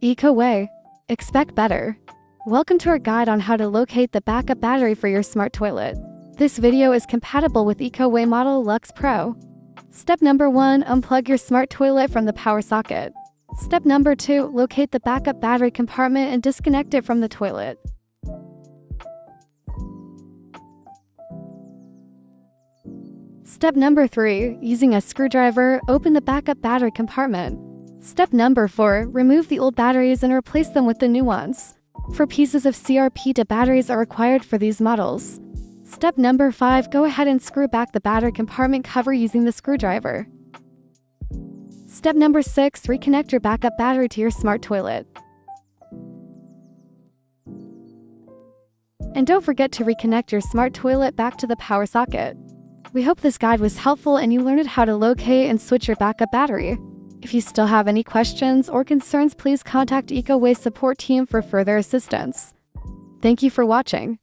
Ecoway. Expect better. Welcome to our guide on how to locate the backup battery for your smart toilet. This video is compatible with Ecoway model Lux Pro. Step number 1. Unplug your smart toilet from the power socket. Step number 2. Locate the backup battery compartment and disconnect it from the toilet. Step number 3. Using a screwdriver, open the backup battery compartment. Step number 4. Remove the old batteries and replace them with the new ones. 4 pieces of CRP batteries are required for these models. Step number 5. Go ahead and screw back the battery compartment cover using the screwdriver. Step number 6. Reconnect your backup battery to your smart toilet. And don't forget to reconnect your smart toilet back to the power socket. We hope this guide was helpful and you learned how to locate and switch your backup battery. If you still have any questions or concerns, please contact Ecoway support team for further assistance. Thank you for watching.